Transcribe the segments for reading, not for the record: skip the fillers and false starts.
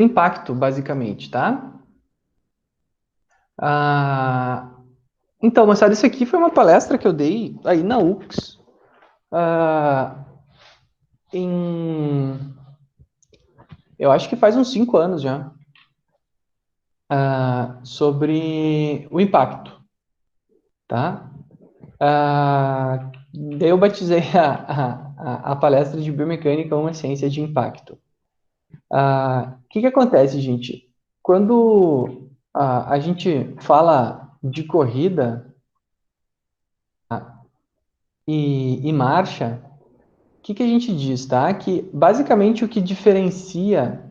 impacto, basicamente, tá? Ah, então, moçada, isso aqui foi uma palestra que eu dei aí na UX, ah, em, eu acho que faz uns 5 anos já, sobre o impacto, tá? Daí eu batizei a palestra de biomecânica uma ciência de impacto. O que que acontece, gente? Quando a gente fala de corrida e marcha, o que que a gente diz, tá? Que basicamente o que diferencia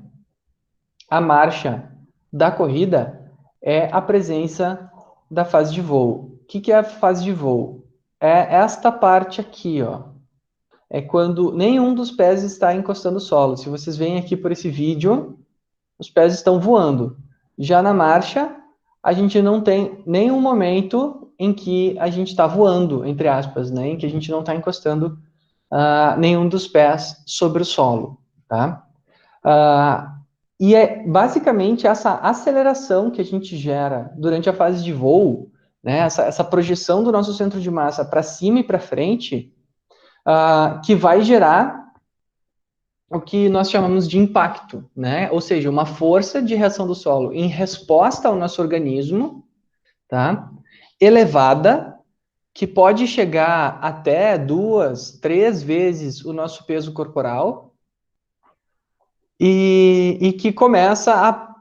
a marcha da corrida é a presença da fase de voo. O que que é a fase de voo? É esta parte aqui, ó. É quando nenhum dos pés está encostando o solo. Se vocês veem aqui por esse vídeo, os pés estão voando. Já na marcha, a gente não tem nenhum momento em que a gente está voando, entre aspas, né? Em que a gente não está encostando nenhum dos pés sobre o solo, tá? Ah, e é basicamente essa aceleração que a gente gera durante a fase de voo, né? Essa projeção do nosso centro de massa para cima e para frente, que vai gerar o que nós chamamos de impacto, né? Ou seja, uma força de reação do solo em resposta ao nosso organismo, tá? Elevada, que pode chegar até 2, 3 vezes o nosso peso corporal e que começa a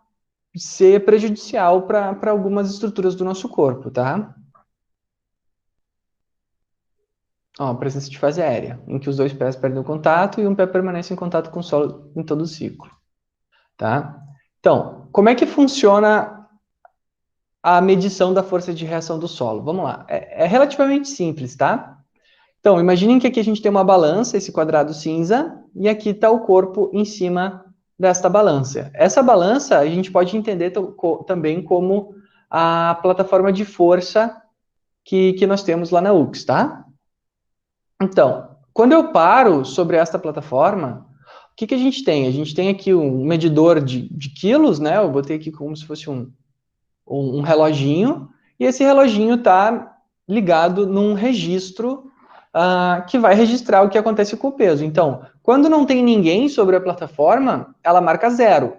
ser prejudicial para algumas estruturas do nosso corpo, tá? Ó, presença de fase aérea, em que os dois pés perdem o contato e um pé permanece em contato com o solo em todo o ciclo, tá? Então, como é que funciona a medição da força de reação do solo? Vamos lá. É relativamente simples, tá? Então, imaginem que aqui a gente tem uma balança, esse quadrado cinza, e aqui está o corpo em cima desta balança. Essa balança a gente pode entender também como a plataforma de força que nós temos lá na UX, tá? Então, quando eu paro sobre esta plataforma, o que que a gente tem? A gente tem aqui um medidor de quilos, né? Eu botei aqui como se fosse um reloginho, e esse reloginho está ligado num registro que vai registrar o que acontece com o peso. Então, quando não tem ninguém sobre a plataforma, ela marca 0.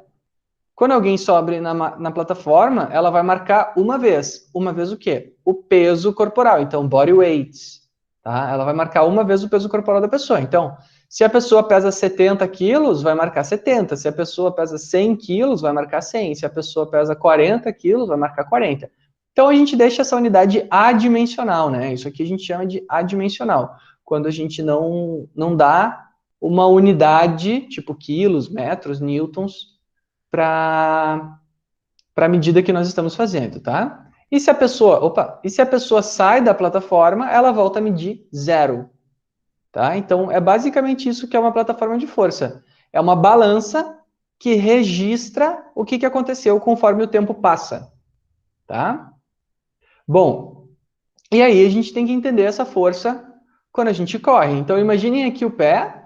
Quando alguém sobe na plataforma, ela vai marcar uma vez. Uma vez o quê? O peso corporal. Então, body weight. Tá? Ela vai marcar uma vez o peso corporal da pessoa. Então, se a pessoa pesa 70 quilos, vai marcar 70. Se a pessoa pesa 100 quilos, vai marcar 100. Se a pessoa pesa 40 quilos, vai marcar 40. Então, a gente deixa essa unidade adimensional, né? Isso aqui a gente chama de adimensional. Quando a gente não dá uma unidade, tipo quilos, metros, newtons, para a medida que nós estamos fazendo, tá? E se a pessoa sai da plataforma, ela volta a medir 0, tá? Então, é basicamente isso que é uma plataforma de força. É uma balança que registra o que aconteceu conforme o tempo passa, tá? Bom, e aí a gente tem que entender essa força quando a gente corre. Então, imaginem aqui o pé,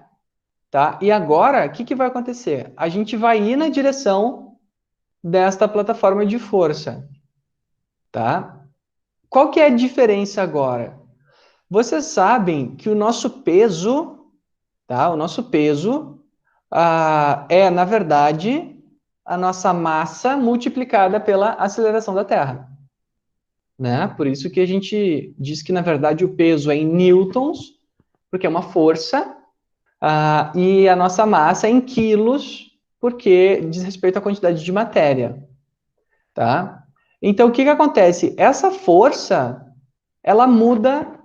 tá? E agora, o que vai acontecer? A gente vai ir na direção desta plataforma de força, tá? Qual que é a diferença agora? Vocês sabem que o nosso peso, tá? O nosso peso é, na verdade, a nossa massa multiplicada pela aceleração da Terra, né? Por isso que a gente diz que, na verdade, o peso é em newtons, porque é uma força, e a nossa massa é em quilos, porque diz respeito à quantidade de matéria, tá? Então, o que que acontece? Essa força, ela muda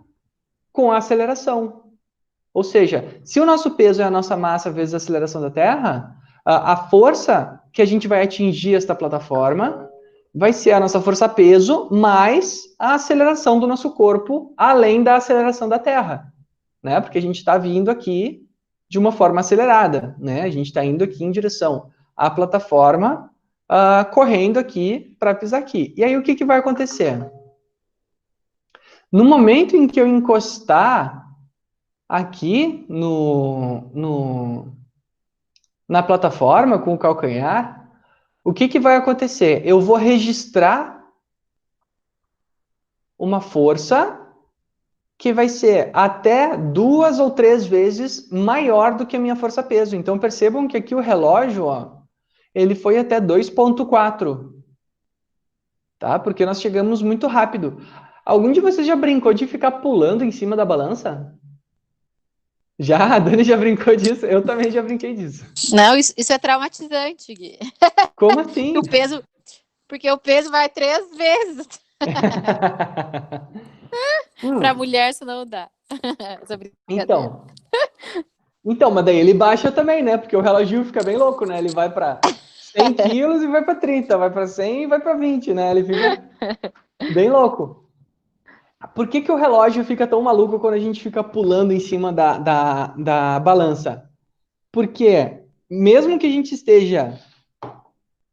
com a aceleração. Ou seja, se o nosso peso é a nossa massa vezes a aceleração da Terra, a força que a gente vai atingir esta plataforma vai ser a nossa força-peso mais a aceleração do nosso corpo, além da aceleração da Terra, né? Porque a gente está vindo aqui de uma forma acelerada, né? A gente está indo aqui em direção à plataforma, correndo aqui para pisar aqui. E aí o que que vai acontecer? No momento em que eu encostar aqui na plataforma com o calcanhar, o que que vai acontecer? Eu vou registrar uma força que vai ser até 2 ou 3 vezes maior do que a minha força peso. Então percebam que aqui o relógio, ó, ele foi até 2,4, tá? Porque nós chegamos muito rápido. Algum de vocês já brincou de ficar pulando em cima da balança? Já? A Dani já brincou disso? Eu também já brinquei disso. Não, isso é traumatizante, Gui. Como assim? O peso, porque o peso vai 3 vezes. Para Hum, mulher, isso não dá. Essa brincadeira. então, mas daí ele baixa também, né? Porque o reloginho fica bem louco, né? Ele vai para 100 quilos e vai para 30, vai para 100 e vai para 20, né? Ele fica bem louco. Por que que o relógio fica tão maluco quando a gente fica pulando em cima da balança? Porque mesmo que a gente esteja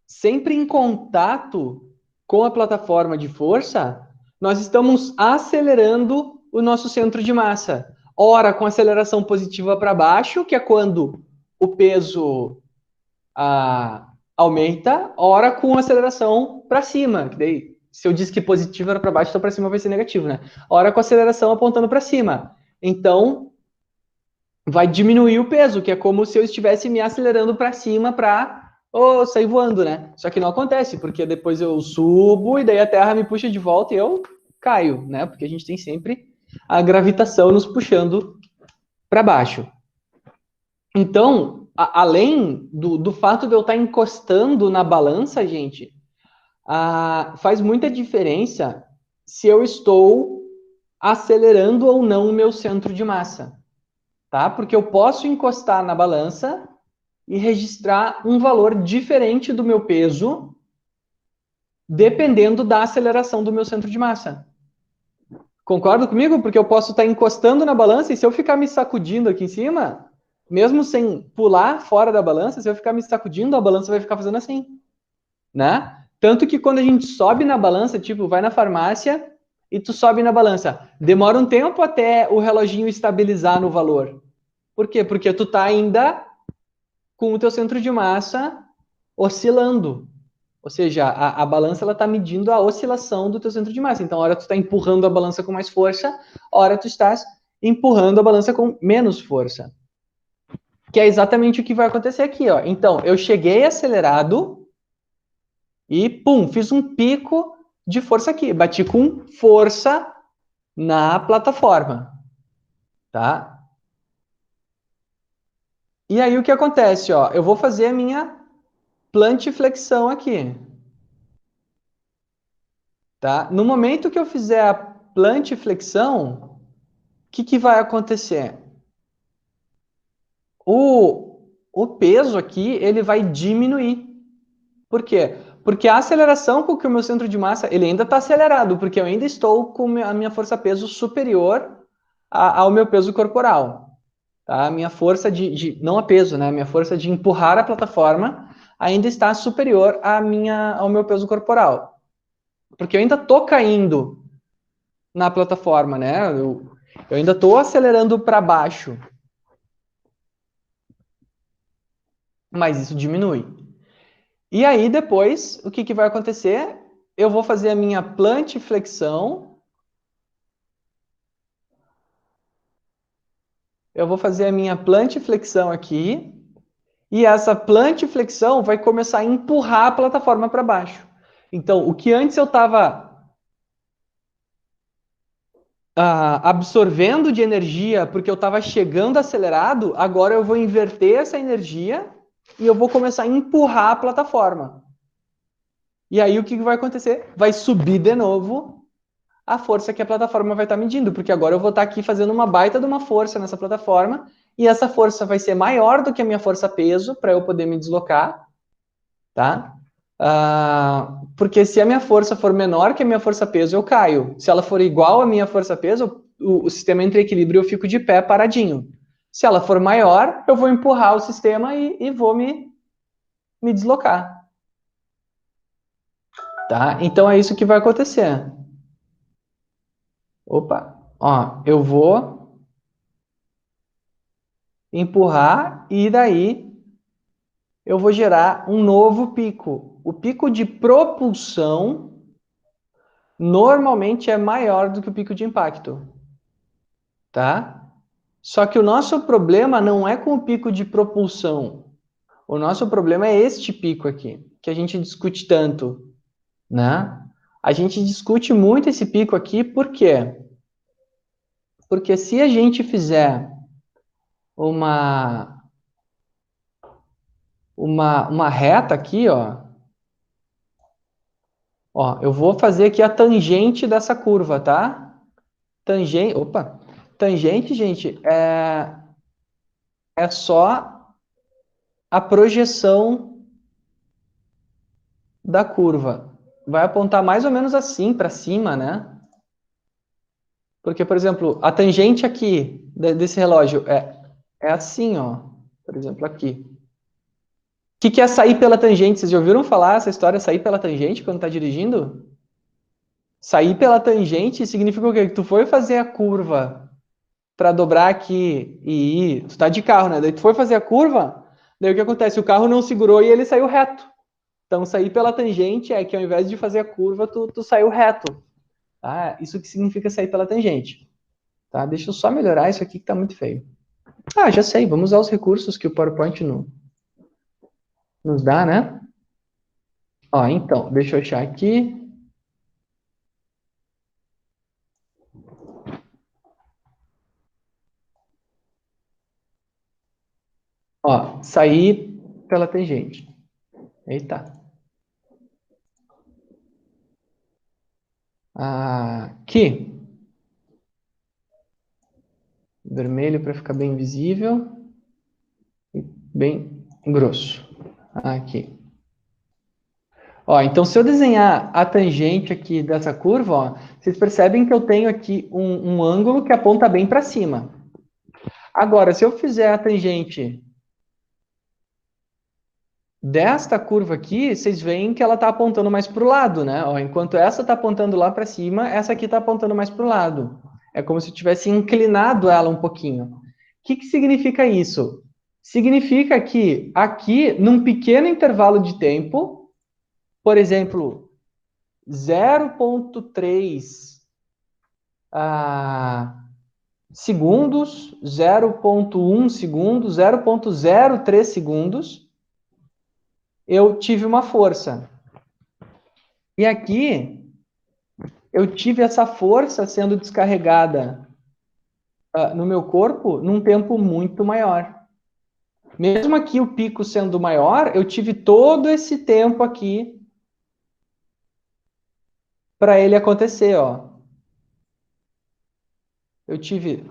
sempre em contato com a plataforma de força, nós estamos acelerando o nosso centro de massa. Ora com aceleração positiva para baixo, que é quando o peso aumenta, ora com aceleração para cima, que daí, se eu disse que positivo era para baixo, então para cima vai ser negativo, né? Ora com aceleração apontando para cima. Então, vai diminuir o peso, que é como se eu estivesse me acelerando para cima para sair voando, né? Só que não acontece, porque depois eu subo e daí a Terra me puxa de volta e eu caio, né? Porque a gente tem sempre a gravitação nos puxando para baixo. Então, além do fato de eu estar encostando na balança, gente, faz muita diferença se eu estou acelerando ou não o meu centro de massa, tá? Porque eu posso encostar na balança e registrar um valor diferente do meu peso, dependendo da aceleração do meu centro de massa. Concorda comigo? Porque eu posso estar encostando na balança e se eu ficar me sacudindo aqui em cima, mesmo sem pular fora da balança, se eu ficar me sacudindo, a balança vai ficar fazendo assim, né? Tanto que quando a gente sobe na balança, tipo, vai na farmácia e tu sobe na balança, demora um tempo até o reloginho estabilizar no valor. Por quê? Porque tu tá ainda com o teu centro de massa oscilando. Ou seja, a balança ela está medindo a oscilação do teu centro de massa. Então, hora tu está empurrando a balança com mais força, hora tu estás empurrando a balança com menos força. Que é exatamente o que vai acontecer aqui, ó. Então, eu cheguei acelerado e pum, fiz um pico de força aqui, bati com força na plataforma, tá? E aí o que acontece, ó? Eu vou fazer a minha plantiflexão aqui, tá? No momento que eu fizer a plantiflexão, o que que vai acontecer? O peso aqui, ele vai diminuir. Por quê? Porque a aceleração com que o meu centro de massa, ele ainda está acelerado, porque eu ainda estou com a minha força-peso superior ao meu peso corporal. Tá? A minha força não a peso, né? A minha força de empurrar a plataforma ainda está superior ao meu peso corporal. Porque eu ainda estou caindo na plataforma, né? Eu ainda estou acelerando para baixo, mas isso diminui. E aí depois, o que que vai acontecer? Eu vou fazer a minha plantiflexão. Eu vou fazer a minha plantiflexão aqui. E essa plantiflexão vai começar a empurrar a plataforma para baixo. Então, o que antes eu estava absorvendo de energia porque eu estava chegando acelerado, agora eu vou inverter essa energia e eu vou começar a empurrar a plataforma. E aí o que vai acontecer? Vai subir de novo a força que a plataforma vai estar medindo, porque agora eu vou estar aqui fazendo uma baita de uma força nessa plataforma, e essa força vai ser maior do que a minha força peso para eu poder me deslocar, tá? Porque se a minha força for menor que a minha força peso, eu caio. Se ela for igual à minha força peso, o sistema entra em equilíbrio e eu fico de pé paradinho. Se ela for maior, eu vou empurrar o sistema e vou me deslocar, tá? Então é isso que vai acontecer. Opa, ó, eu vou empurrar e daí eu vou gerar um novo pico. O pico de propulsão normalmente é maior do que o pico de impacto, tá? Só que o nosso problema não é com o pico de propulsão. O nosso problema é este pico aqui, que a gente discute tanto, né? A gente discute muito esse pico aqui, por quê? Porque se a gente fizer uma, uma reta aqui, ó, eu vou fazer aqui a tangente dessa curva, tá? Tangente, gente, é só a projeção da curva. Vai apontar mais ou menos assim para cima, né? Porque, por exemplo, a tangente aqui desse relógio é assim, ó. Por exemplo, aqui. O que é sair pela tangente? Vocês já ouviram falar essa história, sair pela tangente quando está dirigindo? Sair pela tangente significa o quê? Que tu foi fazer a curva para dobrar aqui e ir. Tu tá de carro, né? Daí tu foi fazer a curva, daí o que acontece? O carro não segurou e ele saiu reto. Então, sair pela tangente é que ao invés de fazer a curva, tu saiu reto. Tá? Isso que significa sair pela tangente. Tá? Deixa eu só melhorar isso aqui que tá muito feio. Ah, já sei. Vamos usar os recursos que o PowerPoint nos dá, né? Ó, então, deixa eu achar aqui. Ó, sair pela tangente. Eita. Aqui. Vermelho para ficar bem visível. E bem grosso. Aqui. Ó, então, se eu desenhar a tangente aqui dessa curva, ó, vocês percebem que eu tenho aqui um ângulo que aponta bem para cima. Agora, se eu fizer a tangente desta curva aqui, vocês veem que ela está apontando mais para o lado, né? Ó, enquanto essa está apontando lá para cima, essa aqui está apontando mais para o lado. É como se eu tivesse inclinado ela um pouquinho. O que significa isso? Significa que aqui, num pequeno intervalo de tempo, por exemplo, 0,3 segundos, 0,1 segundos, 0,03 segundos, eu tive uma força. E aqui, eu tive essa força sendo descarregada no meu corpo num tempo muito maior. Mesmo aqui o pico sendo maior, eu tive todo esse tempo aqui para ele acontecer, ó. Eu tive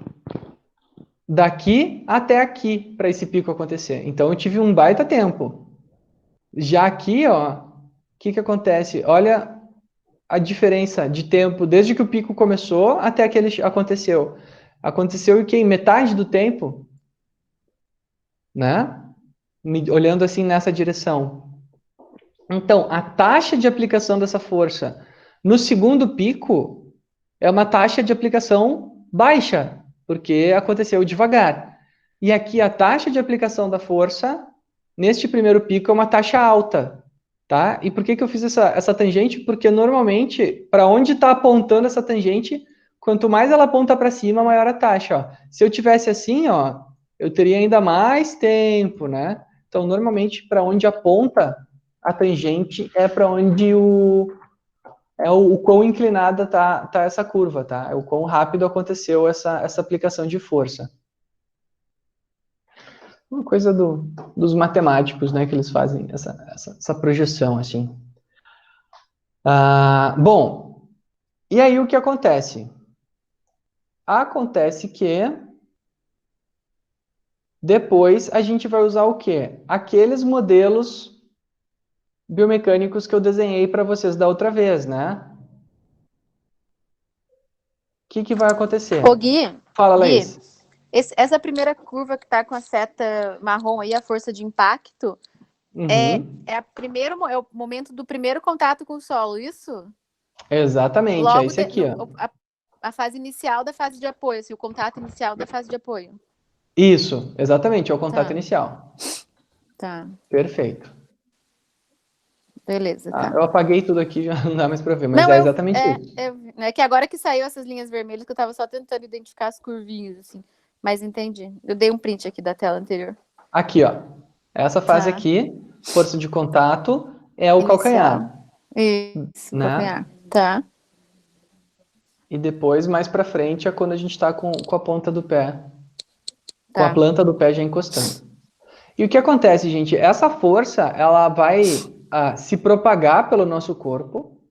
daqui até aqui para esse pico acontecer. Então eu tive um baita tempo. Já aqui, ó, o que acontece? Olha a diferença de tempo desde que o pico começou até que ele aconteceu. Aconteceu em que? Metade do tempo, né? Olhando assim nessa direção. Então, a taxa de aplicação dessa força no segundo pico é uma taxa de aplicação baixa, porque aconteceu devagar. E aqui a taxa de aplicação da força neste primeiro pico é uma taxa alta, tá? E por que eu fiz essa tangente? Porque normalmente, para onde está apontando essa tangente, quanto mais ela aponta para cima, maior a taxa. Ó. Se eu tivesse assim, ó, eu teria ainda mais tempo, né? Então, normalmente, para onde aponta a tangente é para onde o quão inclinada tá essa curva, tá? É o quão rápido aconteceu essa aplicação de força. Uma coisa dos matemáticos, né, que eles fazem essa projeção, assim. Bom, e aí o que acontece? Acontece que depois a gente vai usar o quê? Aqueles modelos biomecânicos que eu desenhei para vocês da outra vez, né? O que vai acontecer? Ô, Gui, Fala, Laís. essa primeira curva que tá com a seta marrom aí, a força de impacto, é o momento do primeiro contato com o solo, isso? Exatamente, é Logo esse aqui, ó. a fase inicial da fase de apoio, assim, o contato inicial da fase de apoio. Isso, exatamente, é o contato Tá. inicial. Tá, Perfeito. beleza, tá. Eu apaguei tudo aqui, já não dá mais para ver, mas Não, é exatamente isso. é que agora que saiu essas linhas vermelhas que eu tava só tentando identificar as curvinhas, assim. Mas entendi. Eu dei um print aqui da tela anterior. Aqui, ó. Essa fase Tá. aqui, força de contato, é o Inicial. calcanhar, Isso, né? calcanhar. Tá, E depois, mais para frente, é quando a gente está com a ponta do pé, com a tá. planta do pé já encostando. E o que acontece, gente? Essa força, ela vai se propagar pelo nosso corpo,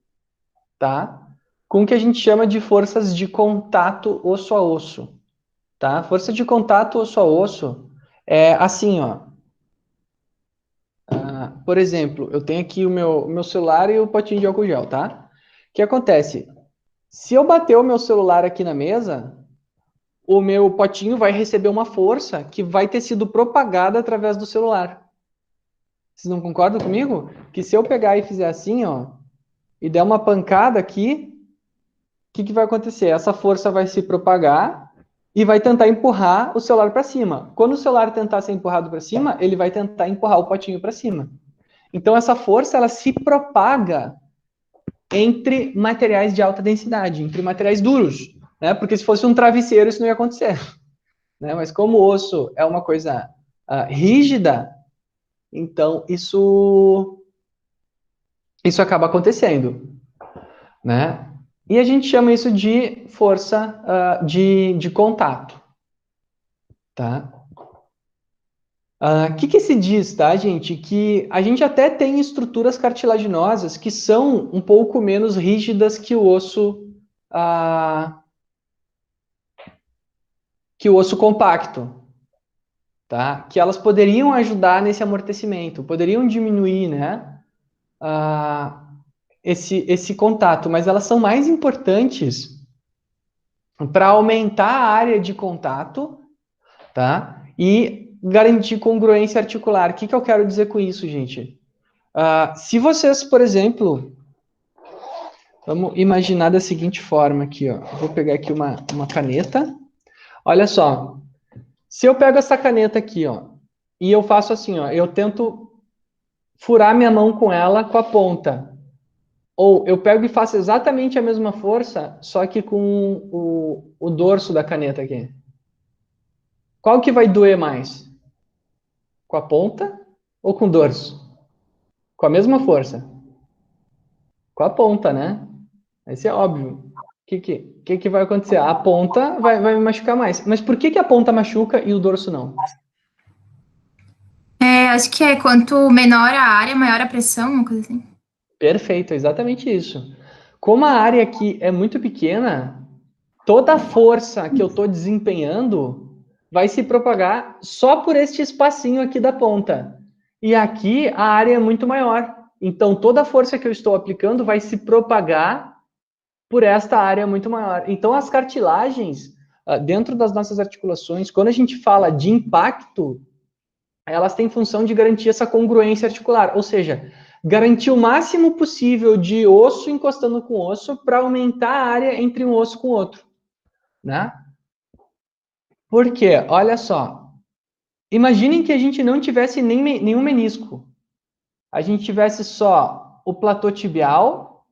tá? Com o que a gente chama de forças de contato osso a osso, tá? Força de contato osso a osso é assim, ó. Por exemplo, eu tenho aqui o meu celular e o potinho de álcool gel, tá? O que acontece? Se eu bater o meu celular aqui na mesa, o meu potinho vai receber uma força que vai ter sido propagada através do celular. Vocês não concordam comigo? Que se eu pegar e fizer assim, ó, e der uma pancada aqui, o que vai acontecer? Essa força vai se propagar e vai tentar empurrar o celular para cima. Quando o celular tentar ser empurrado para cima, ele vai tentar empurrar o potinho para cima. Então essa força ela se propaga entre materiais de alta densidade, entre materiais duros, né? Porque se fosse um travesseiro isso não ia acontecer, né? Mas como o osso é uma coisa rígida, então isso acaba acontecendo, né? E a gente chama isso de força de contato, tá? Que se diz, tá, gente? Que a gente até tem estruturas cartilaginosas que são um pouco menos rígidas ah, que o osso compacto, tá? Que elas poderiam ajudar nesse amortecimento, poderiam diminuir, né? ah, esse contato, mas elas são mais importantes para aumentar a área de contato, tá? E garantir congruência articular. O que eu quero dizer com isso, gente? Se vocês, por exemplo, vamos imaginar da seguinte forma aqui, ó. Eu vou pegar aqui uma caneta. Olha só. Se eu pego essa caneta aqui, ó, e eu faço assim, ó, eu tento furar minha mão com ela com a ponta. Ou eu pego e faço exatamente a mesma força, só que com o dorso da caneta aqui. Qual que vai doer mais? Com a ponta ou com o dorso? Com a mesma força. Com a ponta, né? Esse é óbvio. O que vai acontecer? A ponta vai me machucar mais. Mas por que a ponta machuca e o dorso não? Acho que é quanto menor a área, maior a pressão, uma coisa assim. Perfeito, é exatamente isso. Como a área aqui é muito pequena, toda a força que eu estou desempenhando vai se propagar só por este espacinho aqui da ponta. E aqui a área é muito maior. Então toda a força que eu estou aplicando vai se propagar por esta área muito maior. Então as cartilagens, dentro das nossas articulações, quando a gente fala de impacto, elas têm função de garantir essa congruência articular, ou seja, garantir o máximo possível de osso encostando com osso para aumentar a área entre um osso com o outro, né? Por quê? Olha só, imaginem que a gente não tivesse nenhum menisco, a gente tivesse só o platô tibial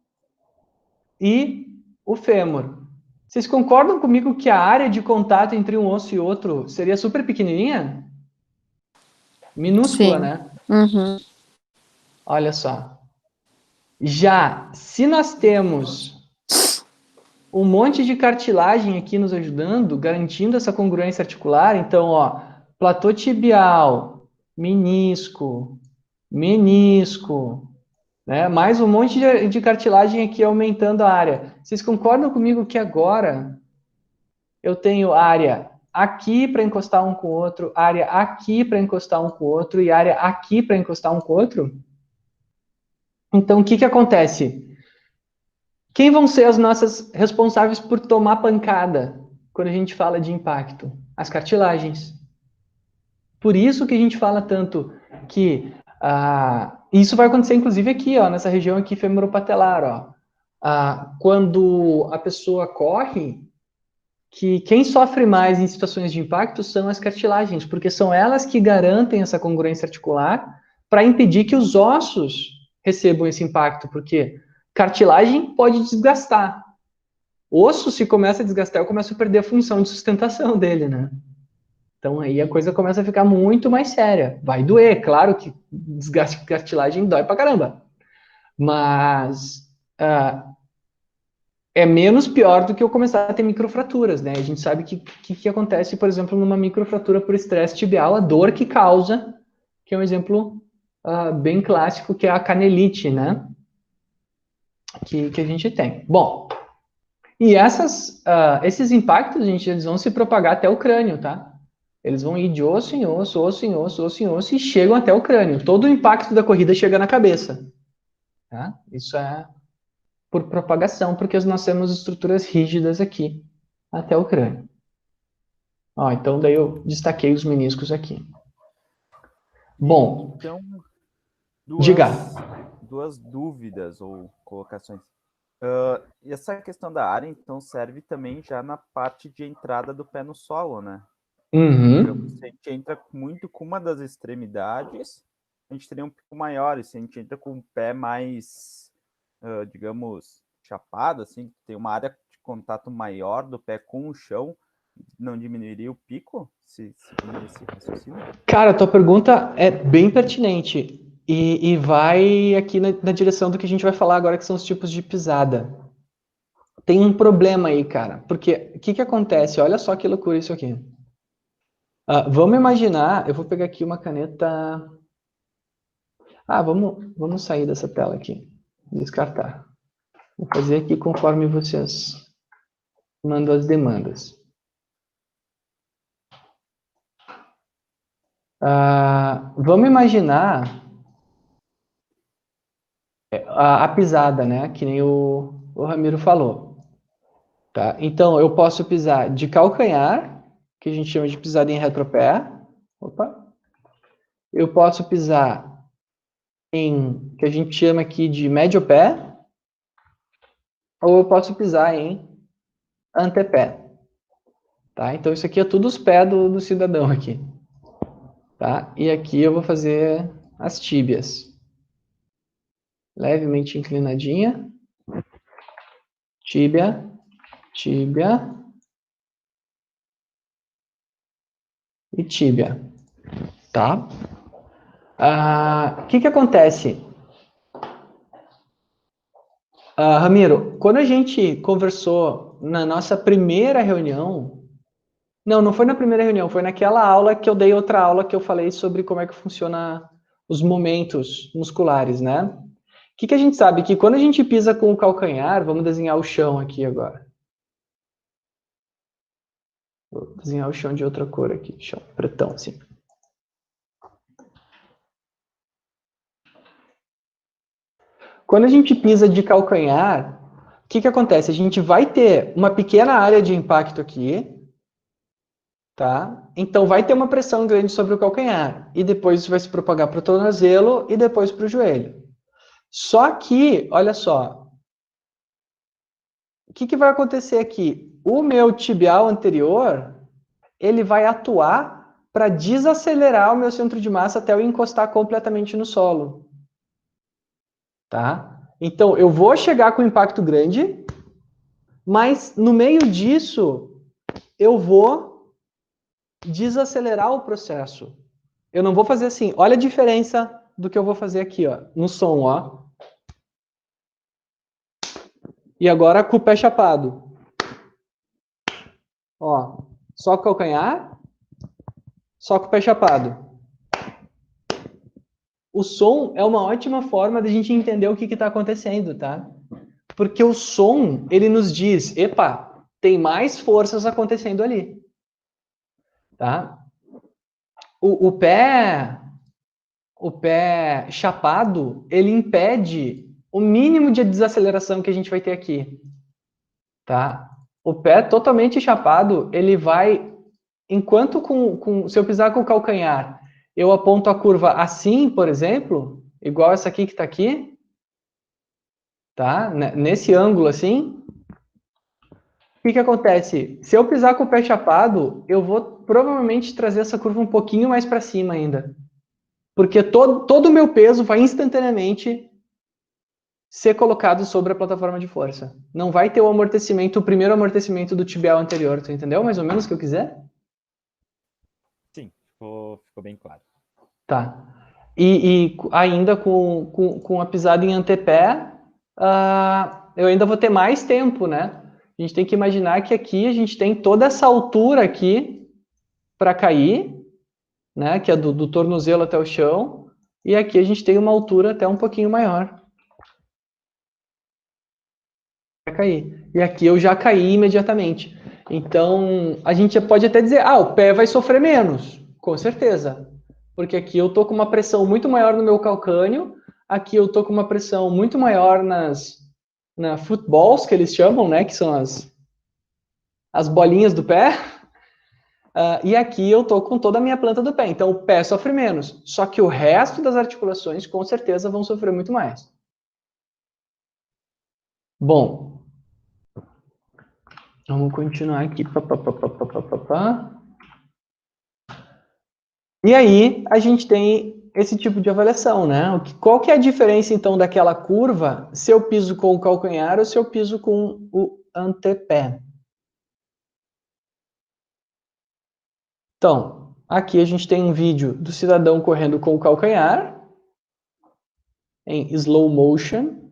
e o fêmur. Vocês concordam comigo que a área de contato entre um osso e outro seria super pequenininha? Minúscula, Sim. né? Uhum. Olha só. Já, se nós temos um monte de cartilagem aqui nos ajudando, garantindo essa congruência articular, então, ó, platô tibial, menisco, menisco, né? Mais um monte de cartilagem aqui aumentando a área. Vocês concordam comigo que agora eu tenho área aqui para encostar um com o outro, área aqui para encostar um com o outro e área aqui para encostar um com o outro? Então, o que acontece? Quem vão ser as nossas responsáveis por tomar pancada quando a gente fala de impacto? As cartilagens. Por isso que a gente fala tanto que isso vai acontecer inclusive aqui, ó, nessa região aqui femoropatelar, ó. Quando a pessoa corre, que quem sofre mais em situações de impacto são as cartilagens, porque são elas que garantem essa congruência articular para impedir que os ossos recebam esse impacto, porque cartilagem pode desgastar. Osso, se começa a desgastar, eu começo a perder a função de sustentação dele, né? Então aí a coisa começa a ficar muito mais séria. Vai doer, claro que desgaste de cartilagem dói pra caramba. Mas é menos pior do que eu começar a ter microfraturas, né? A gente sabe que acontece, por exemplo, numa microfratura por estresse tibial, a dor que causa, que é um exemplo bem clássico, que é a canelite, né? Que a gente tem. Bom, e esses impactos, gente, eles vão se propagar até o crânio, tá? Eles vão ir de osso em osso, osso em osso, osso em osso, e chegam até o crânio. Todo o impacto da corrida chega na cabeça. Tá? Isso é por propagação, porque nós temos estruturas rígidas aqui, até o crânio. Ó, então daí eu destaquei os meniscos aqui. Bom, Então, diga. duas dúvidas ou colocações. E essa questão da área, então, serve também já na parte de entrada do pé no solo, né? Uhum. Se a gente entra muito com uma das extremidades, a gente teria um pico maior. E se a gente entra com o pé mais, digamos, chapado, assim, tem uma área de contato maior do pé com o chão, não diminuiria o pico? Se esse raciocínio? Cara, a tua pergunta é bem pertinente e vai aqui na direção do que a gente vai falar agora, que são os tipos de pisada. Tem um problema aí, cara, porque o que acontece? Olha só que loucura isso aqui. Vamos imaginar, eu vou pegar aqui uma caneta. Vamos sair dessa tela aqui, descartar. Vou fazer aqui conforme vocês mandam as demandas. Vamos imaginar a pisada, né? Que nem o Ramiro falou. Tá? Então, eu posso pisar de calcanhar, que a gente chama de pisada em retropé. Opa. Eu posso pisar em, que a gente chama aqui de médio pé, ou eu posso pisar em antepé. Tá? Então, isso aqui é tudo os pés do cidadão aqui. Tá? E aqui eu vou fazer as tíbias. Levemente inclinadinha. Tíbia, tíbia e tíbia. Tá? O que acontece? Ramiro, quando a gente conversou na nossa primeira reunião, não foi na primeira reunião, foi naquela aula que eu dei outra aula que eu falei sobre como é que funciona os momentos musculares, né? O que a gente sabe? Que quando a gente pisa com o calcanhar, vamos desenhar o chão aqui agora. Vou desenhar o chão de outra cor aqui, chão pretão, assim. Quando a gente pisa de calcanhar, o que acontece? A gente vai ter uma pequena área de impacto aqui, tá? Então vai ter uma pressão grande sobre o calcanhar e depois isso vai se propagar para o tornozelo e depois para o joelho. Só que, olha só, o que vai acontecer aqui? O meu tibial anterior, ele vai atuar para desacelerar o meu centro de massa até eu encostar completamente no solo. Tá? Então, eu vou chegar com impacto grande, mas no meio disso, eu vou desacelerar o processo. Eu não vou fazer assim. Olha a diferença do que eu vou fazer aqui, ó, no som, ó. E agora com o pé chapado. Ó, só com o calcanhar, só com o pé chapado. O som é uma ótima forma de a gente entender o que está acontecendo, tá? Porque o som, ele nos diz, epa, tem mais forças acontecendo ali. Tá? O pé chapado, ele impede o mínimo de desaceleração que a gente vai ter aqui. Tá? O pé totalmente chapado, ele vai, enquanto se eu pisar com o calcanhar, eu aponto a curva assim, por exemplo, igual essa aqui que está aqui, tá? Nesse ângulo assim, que acontece? Se eu pisar com o pé chapado, eu vou provavelmente trazer essa curva um pouquinho mais para cima ainda. Porque todo o meu peso vai instantaneamente ser colocado sobre a plataforma de força. Não vai ter o amortecimento, o primeiro amortecimento do tibial anterior. Tu entendeu mais ou menos o que eu quiser? Sim, ficou bem claro. Tá. E ainda com a pisada em antepé, eu ainda vou ter mais tempo, né? A gente tem que imaginar que aqui a gente tem toda essa altura aqui para cair, né? Que é do tornozelo até o chão. E aqui a gente tem uma altura até um pouquinho maior para cair. E aqui eu já caí imediatamente. Então, a gente pode até dizer, o pé vai sofrer menos, com certeza. Porque aqui eu tô com uma pressão muito maior no meu calcâneo, aqui eu tô com uma pressão muito maior na footballs, que eles chamam, né, que são as bolinhas do pé, e aqui eu tô com toda a minha planta do pé, então o pé sofre menos, só que o resto das articulações com certeza vão sofrer muito mais. Bom, vamos continuar aqui. E aí, a gente tem esse tipo de avaliação, né? Qual que é a diferença, então, daquela curva se eu piso com o calcanhar ou se eu piso com o antepé? Então, aqui a gente tem um vídeo do cidadão correndo com o calcanhar, em slow motion.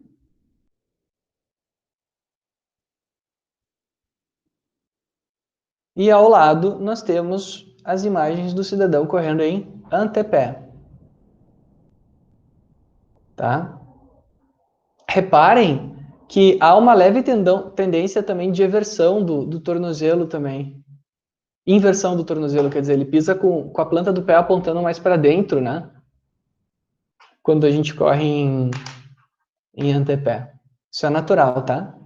E ao lado, nós temos as imagens do cidadão correndo em antepé. Tá? Reparem que há uma leve tendência também de eversão do tornozelo também. Inversão do tornozelo, quer dizer, ele pisa com a planta do pé apontando mais para dentro, né? Quando a gente corre em antepé. Isso é natural, tá?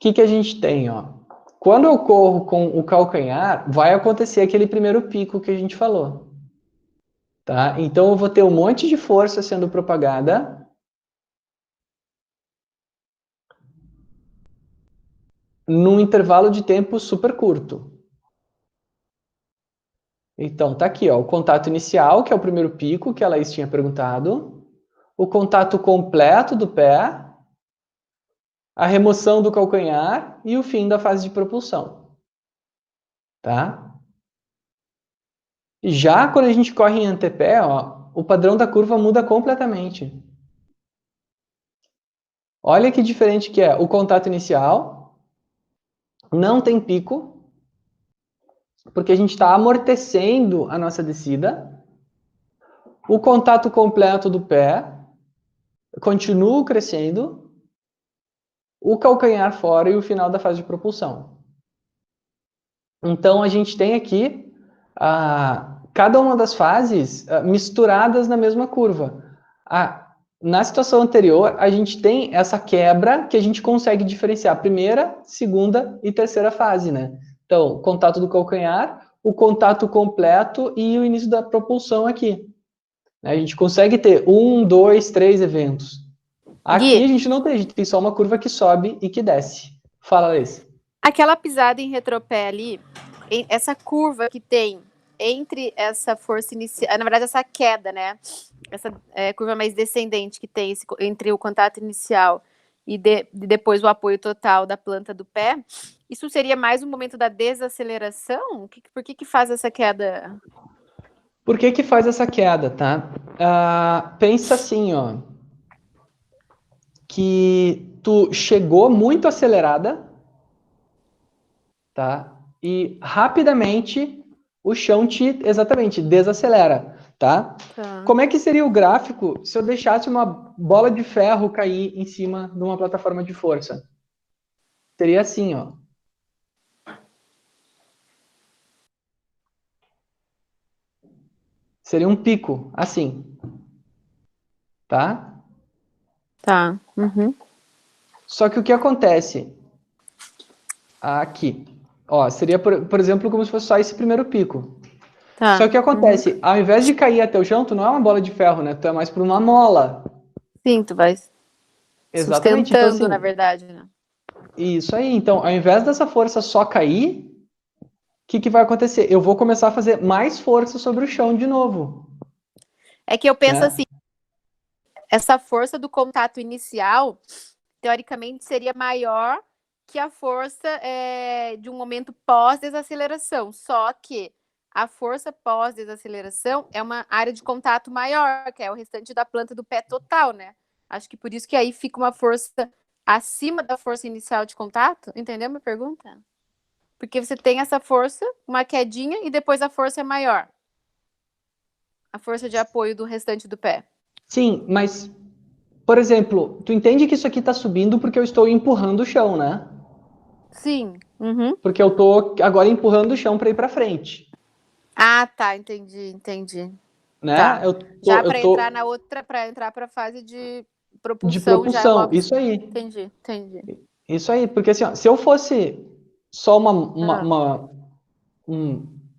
O que a gente tem, ó? Quando eu corro com o calcanhar, vai acontecer aquele primeiro pico que a gente falou. Tá? Então eu vou ter um monte de força sendo propagada. Num intervalo de tempo super curto. Então, tá aqui, ó, o contato inicial, que é o primeiro pico que a Laís tinha perguntado. O contato completo do pé. A remoção do calcanhar e o fim da fase de propulsão. Tá? Já quando a gente corre em antepé, ó, o padrão da curva muda completamente. Olha que diferente que é o contato inicial. Não tem pico. Porque a gente está amortecendo a nossa descida. O contato completo do pé continua crescendo. O calcanhar fora e o final da fase de propulsão. Então, a gente tem aqui cada uma das fases misturadas na mesma curva. Na situação anterior, a gente tem essa quebra que a gente consegue diferenciar a primeira, segunda e terceira fase, né? Então, contato do calcanhar, o contato completo e o início da propulsão aqui. A gente consegue ter 1, 2, 3 eventos. Aqui Gui, a gente não tem, a gente tem só uma curva que sobe e que desce. Fala, Alice. aquela pisada em retropé ali, essa curva que tem entre essa força inicial, na verdade essa queda, né? Essa curva mais descendente que tem entre o contato inicial e depois o apoio total da planta do pé, isso seria mais um momento da desaceleração? Por que faz essa queda? Por que faz essa queda, tá? Pensa assim, ó, que tu chegou muito acelerada, tá? E rapidamente o chão exatamente, desacelera, tá? Tá. Como é que seria o gráfico se eu deixasse uma bola de ferro cair em cima de uma plataforma de força? Seria assim, ó. Seria um pico, assim. Tá? Tá. Uhum. Só que o que acontece aqui? Ó, seria, por exemplo, como se fosse só esse primeiro pico. Tá. Só que acontece, ao invés de cair até o chão, tu não é uma bola de ferro, né? Tu é mais para uma mola. Sim, tu vai Exatamente. Então, sustentando, assim, na verdade, né? isso aí. Então, ao invés dessa força só cair, o que vai acontecer? Eu vou começar a fazer mais força sobre o chão de novo, É que eu penso né? assim, essa força do contato inicial, teoricamente, seria maior que a força de um momento pós-desaceleração. Só que a força pós-desaceleração é uma área de contato maior, que é o restante da planta do pé total, né? Acho que por isso que aí fica uma força acima da força inicial de contato. Entendeu a minha pergunta? Porque você tem essa força, uma quedinha, e depois a força é maior. A força de apoio do restante do pé. Sim, mas, por exemplo, tu entende que isso aqui está subindo porque eu estou empurrando o chão, né? Sim. Uhum. Porque eu estou agora empurrando o chão para ir para frente, Ah, tá, entendi. né? Tá. Eu Já tô, eu para entrar tô na outra, para entrar para a fase de de propulsão, já é propulsão, logo. isso aí. Entendi. Isso aí, porque assim, ó, se eu fosse só Ah,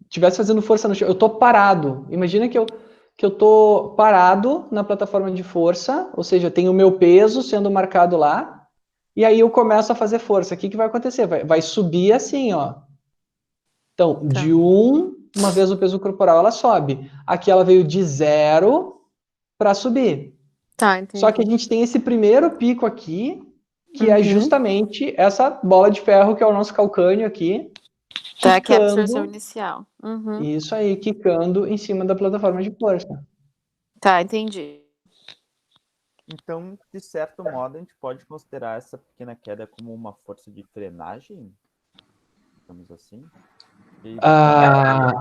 tivesse fazendo força no chão, eu tô parado. Imagina que eu tô parado na plataforma de força, ou seja, eu tenho o meu peso sendo marcado lá, e aí eu começo a fazer força. O que vai acontecer? Vai subir assim, ó. Então, tá. de uma vez o peso corporal, ela sobe. Aqui ela veio de 0 para subir. Tá, Só que a entendi. gente tem esse primeiro pico aqui, que é Uhum. justamente essa bola de ferro, que é o nosso calcânio aqui, Tá, que é a absorção quicando, inicial. Uhum. isso aí, quicando em cima da plataforma de força. Tá, entendi. Então, de certo modo, a gente pode considerar essa pequena queda como uma força de frenagem, digamos assim. E Ah,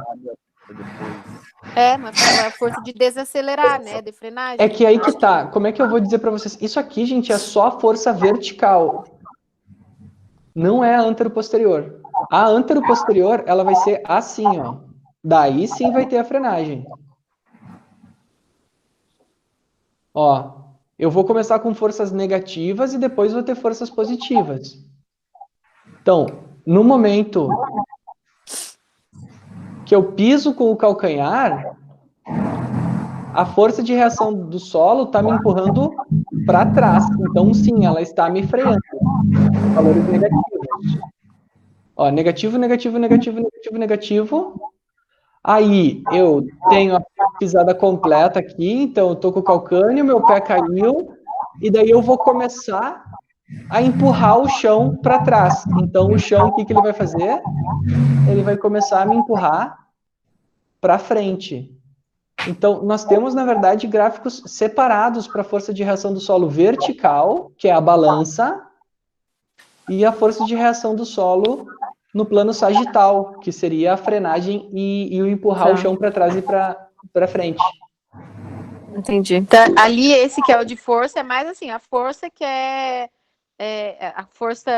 depois. É, uma força de desacelerar, né? De é frenagem. que aí que Acho que. tá. Como é que eu vou dizer para vocês? Isso aqui, gente, é só força vertical. Não é a anteroposterior. A anteroposterior, ela vai ser assim, ó. Daí sim vai ter a frenagem. Ó, eu vou começar com forças negativas e depois vou ter forças positivas. Então, no momento que eu piso com o calcanhar, a força de reação do solo está me empurrando para trás. Então, sim, ela está me freando. Valores negativos. Ó, negativo. Aí eu tenho a pisada completa aqui, então eu tô com o calcânio, meu pé caiu, e daí eu vou começar a empurrar o chão para trás. Então o chão, o que ele vai fazer? Ele vai começar a me empurrar para frente. Então nós temos, na verdade, gráficos separados para a força de reação do solo vertical, que é a balança, e a força de reação do solo no plano sagital, que seria a frenagem e o empurrar o Tá. chão para trás e para frente. Entendi. Então, ali, esse que é o de força, é mais assim, a força que a força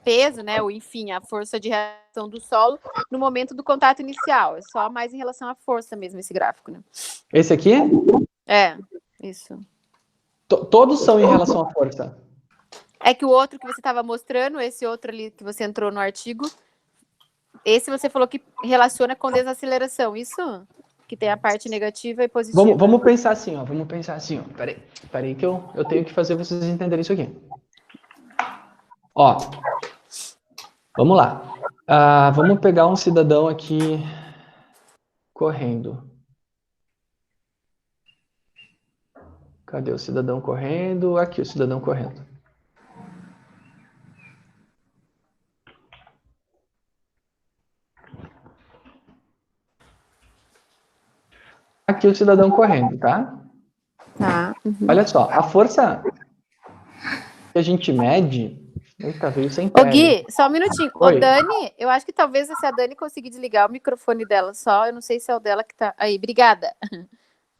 peso, né? Ou enfim, a força de reação do solo no momento do contato inicial. É só mais em relação à força mesmo, esse gráfico, né? Esse aqui, É, isso. todos são em relação à força. É que o outro que você estava mostrando, esse outro ali que você entrou no artigo, esse você falou que relaciona com desaceleração, isso? Que tem a parte negativa e positiva. Vamos pensar assim, ó. Vamos pensar assim, ó. Peraí que eu tenho que fazer vocês entenderem isso aqui. Ó, vamos lá. Vamos pegar um cidadão aqui correndo. Cadê o cidadão correndo? Aqui o cidadão correndo. Aqui o cidadão correndo, tá? Tá. Uhum. Olha só, a força que a gente mede. Eita, veio sem Ô, tag. Gui, só um minutinho. Ô, Oi. Dani, eu acho que talvez se a Dani conseguir desligar o microfone dela só, eu não sei se é o dela que tá. Aí, obrigada.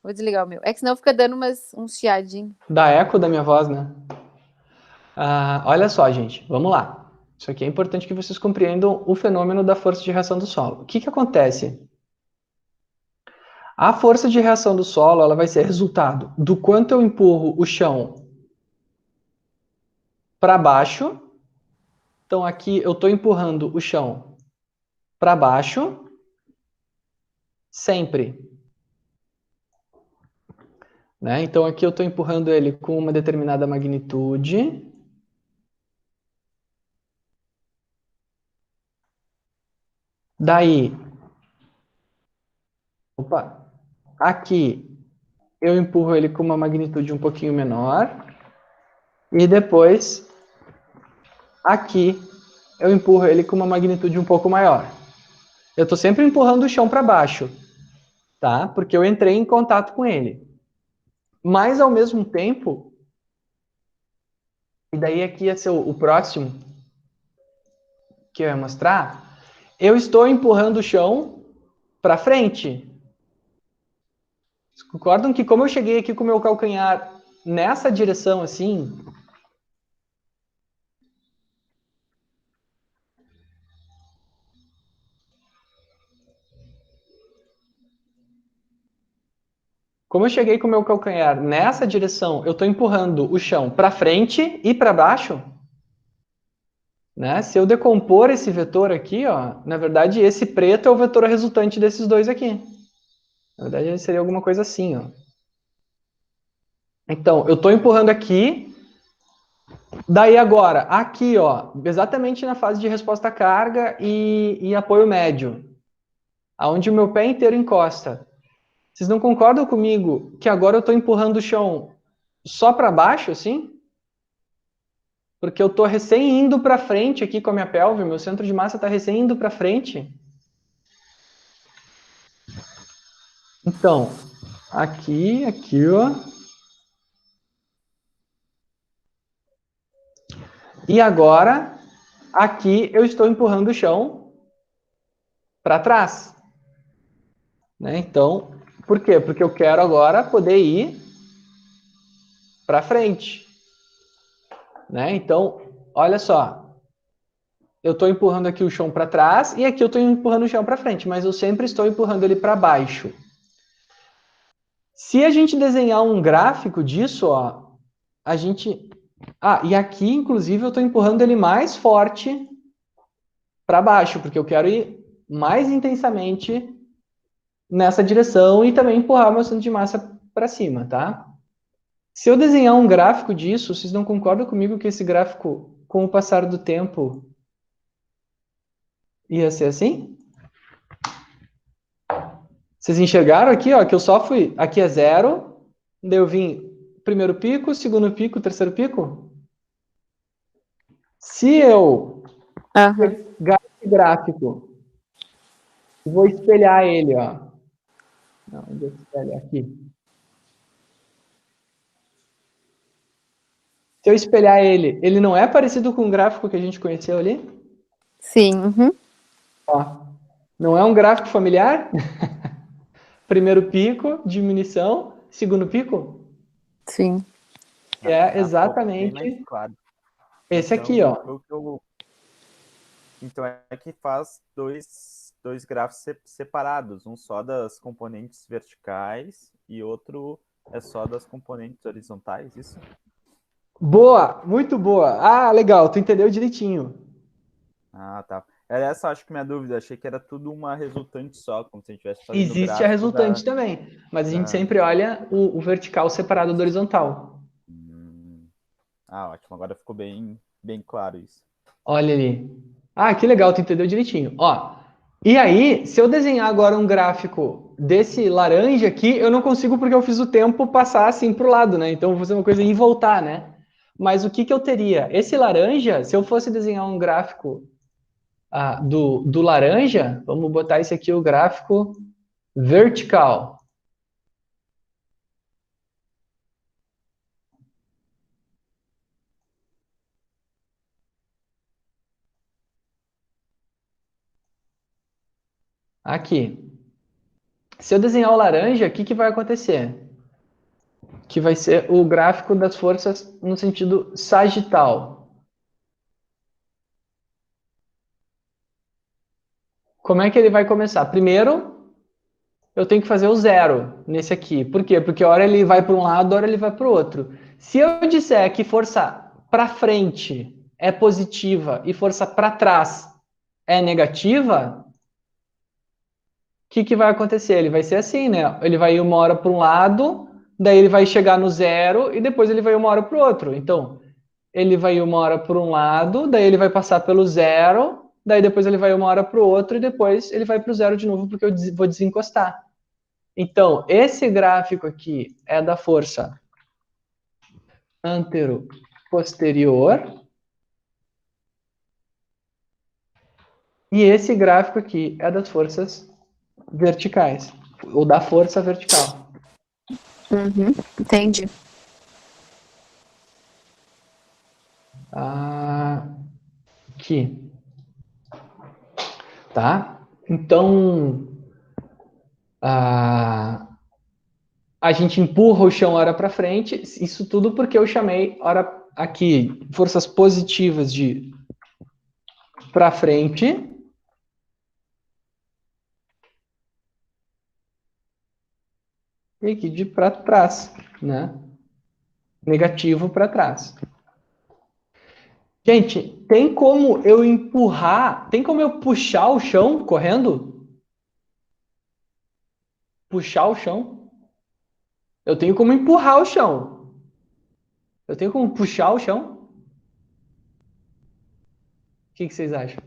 Vou desligar o meu. É que senão fica dando uns chiadinhos. Dá eco da minha voz, né? Olha só, gente, vamos lá. Isso aqui é importante que vocês compreendam o fenômeno da força de reação do solo. O que acontece? A força de reação do solo, ela vai ser resultado do quanto eu empurro o chão para baixo. Então aqui eu estou empurrando o chão para baixo. sempre. Né? Então, aqui eu estou empurrando ele com uma determinada magnitude. Daí, aqui eu empurro ele com uma magnitude um pouquinho menor. E depois, aqui, eu empurro ele com uma magnitude um pouco maior. Eu estou sempre empurrando o chão para baixo, tá? Porque eu entrei em contato com ele. Mas, ao mesmo tempo, e daí aqui ia ser o próximo que eu ia mostrar, eu estou empurrando o chão para frente. Vocês concordam que como eu cheguei aqui com o meu calcanhar nessa direção assim, como eu cheguei com o meu calcanhar nessa direção, eu estou empurrando o chão para frente e para baixo, né? Se eu decompor esse vetor aqui, ó, na verdade esse preto é o vetor resultante desses dois aqui. Na verdade seria alguma coisa assim, ó. Então, eu estou empurrando aqui, daí agora, aqui, ó, exatamente na fase de resposta à carga e apoio médio, aonde o meu pé inteiro encosta. Vocês não concordam comigo que agora eu estou empurrando o chão só para baixo, assim? Porque eu estou recém indo para frente aqui com a minha pelve, meu centro de massa está recém indo para frente. Então, aqui, ó. E agora, aqui eu estou empurrando o chão para trás. Né? Então, por quê? Porque eu quero agora poder ir para frente. Né? Então, olha só. Eu estou empurrando aqui o chão para trás e aqui eu estou empurrando o chão para frente, mas eu sempre estou empurrando ele para baixo. Se a gente desenhar um gráfico disso, ó, a gente... e aqui, inclusive, eu estou empurrando ele mais forte para baixo, porque eu quero ir mais intensamente nessa direção e também empurrar meu centro de massa para cima, tá? Se eu desenhar um gráfico disso, vocês não concordam comigo que esse gráfico, com o passar do tempo, ia ser assim? Vocês enxergaram aqui, ó, que eu só fui... Aqui é 0, daí eu vim primeiro pico, segundo pico, terceiro pico. Se eu pegar esse gráfico e vou espelhar ele, ó. Não, onde eu espelho? Aqui. Se eu espelhar ele, ele não é parecido com o gráfico que a gente conheceu ali? Sim. Ó, não é um gráfico familiar? Primeiro pico, diminuição, segundo pico? Sim. Que é Bem exatamente mais claro. esse Então, aqui, ó. Então é que faz dois gráficos separados, um só das componentes verticais e outro é só das componentes horizontais, isso? Boa, muito boa. Ah, legal, tu entendeu direitinho. Ah, tá. Era essa, acho que minha dúvida. Achei que era tudo uma resultante só, como se a gente estivesse fazendo Existe a resultante também, mas a gente sempre olha o vertical separado do horizontal. Ótimo. Agora ficou bem claro isso. Olha ali. Ah, que legal, tu entendeu direitinho. Ó, e aí, se eu desenhar agora um gráfico desse laranja aqui, eu não consigo porque eu fiz o tempo passar assim pro lado, né? Então eu vou fazer uma coisa e voltar, né? Mas o que eu teria? Esse laranja, se eu fosse desenhar um gráfico do laranja, vamos botar esse aqui, o gráfico vertical. Aqui. Se eu desenhar o laranja, o que vai acontecer? Que vai ser o gráfico das forças no sentido sagital. Como é que ele vai começar? Primeiro, eu tenho que fazer o zero nesse aqui. Por quê? Porque a hora ele vai para um lado, a hora ele vai para o outro. Se eu disser que força para frente é positiva e força para trás é negativa, o que vai acontecer? Ele vai ser assim, né? Ele vai ir uma hora para um lado, daí ele vai chegar no zero e depois ele vai ir uma hora para o outro. Então, ele vai ir uma hora para um lado, daí ele vai passar pelo zero, daí depois ele vai uma hora para o outro e depois ele vai para o zero de novo porque eu vou desencostar. Então, esse gráfico aqui é da força antero-posterior e esse gráfico aqui é das forças verticais, ou da força vertical. Uhum, entendi. Aqui. Tá? Então, a gente empurra o chão hora para frente, isso tudo porque eu chamei hora aqui forças positivas de para frente e aqui de para trás, né? Negativo para trás. Gente, tem como eu empurrar, tem como eu puxar o chão correndo? Puxar o chão? Eu tenho como empurrar o chão. Eu tenho como puxar o chão? O que vocês acham?